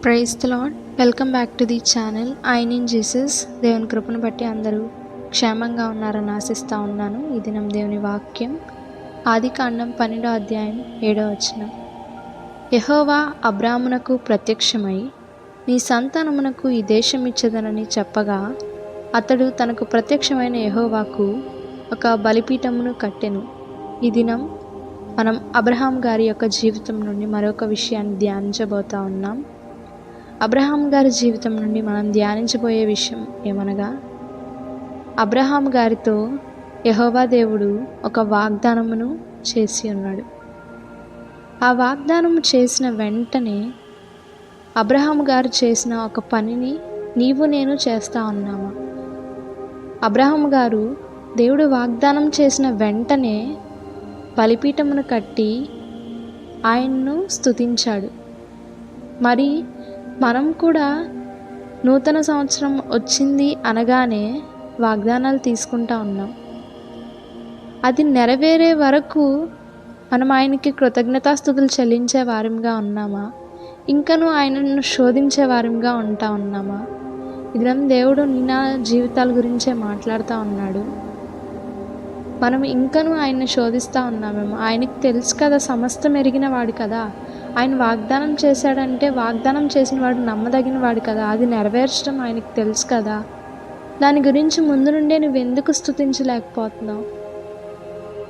Praise the Lord. Welcome back to the channel. I need Jesus. దేవుని కృపను బట్టి అందరూ క్షేమంగా ఉన్నారని ఆశిస్తూ ఉన్నాను. ఈ దినం దేవుని వాక్యం ఆదికాండం 12వ అధ్యాయం 7వ వచనం. యెహోవా అబ్రామునకు ప్రత్యక్షమై నీ సంతానమునకు ఈ దేశం ఇచ్చేదనని చెప్పగా అతడు తనకు ప్రత్యక్షమైన యెహోవాకు ఒక బలిపీఠమును కట్టెను. ఈ దినం మనం అబ్రహాం గారి యొక్క జీవితం నుండి మరొక విషయాన్ని ధ్యానించబోతా ఉన్నాం. అబ్రహాం గారి జీవితం నుండి మనం ధ్యానించబోయే విషయం ఏమనగా, అబ్రహాం గారితో యెహోవా దేవుడు ఒక వాగ్దానమును చేసి ఉన్నాడు. ఆ వాగ్దానము చేసిన వెంటనే అబ్రహాం గారు చేసిన ఒక పనిని నీవు నేను చేస్తా ఉన్నామా? అబ్రహాం గారు దేవుడు వాగ్దానం చేసిన వెంటనే బలిపీఠమును కట్టి ఆయన్ను స్తుతించాడు. మరి మనం కూడా నూతన సంవత్సరం వచ్చింది అనగానే వాగ్దానాలు తీసుకుంటా ఉన్నాం. అది నెరవేరే వరకు మనం ఆయనకి కృతజ్ఞతాస్తుతులు చెల్లించే వారంగా ఉన్నామా? ఇంకనూ ఆయనను శోధించే వారంగా ఉంటా ఉన్నామా? ఇదినం దేవుడు నా జీవితాల గురించే మాట్లాడుతూ ఉన్నాడు. మనం ఇంకనూ ఆయన్ని శోధిస్తూ ఉన్నామేమో. ఆయనకి తెలుసు కదా, సమస్తం ఎరిగిన వాడు కదా. ఆయన వాగ్దానం చేశాడంటే వాగ్దానం చేసిన వాడు నమ్మదగిన వాడు కదా. అది నెరవేర్చడం ఆయనకి తెలుసు కదా. దాని గురించి ముందు నుండే నువ్వెందుకు స్తుతించలేకపోతున్నావు?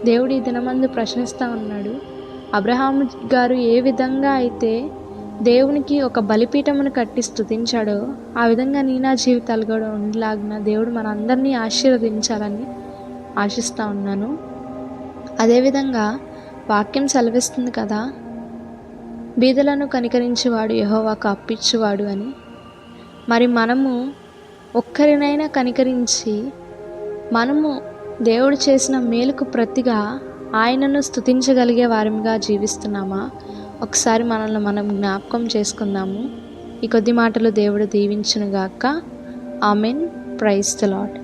దేవుడు ఈ దినమందు ప్రశ్నిస్తూ ఉన్నాడు. అబ్రహాం గారు ఏ విధంగా అయితే దేవునికి ఒక బలిపీఠమును కట్టి స్తుతించాడో ఆ విధంగా నా జీవితాలు కూడా ఉండలాగిన దేవుడు మనందరినీ ఆశీర్వదించాలని ఆశిస్తూ ఉన్నాను. అదేవిధంగా వాక్యం సెలవిస్తుంది కదా, బీదలను కనికరించేవాడు యెహోవాకు అప్పిచ్చువాడు అని. మరి మనము ఒక్కరినైనా కనికరించి మనము దేవుడు చేసిన మేలుకు ప్రతిగా ఆయనను స్తుతించగలిగే వారిగా జీవిస్తున్నామా? ఒకసారి మనల్ని మనం జ్ఞాపకం చేసుకుందాము. ఈ కొద్ది మాటలు దేవుడు దీవించునుగాక. ఆమెన్. Praise the lord.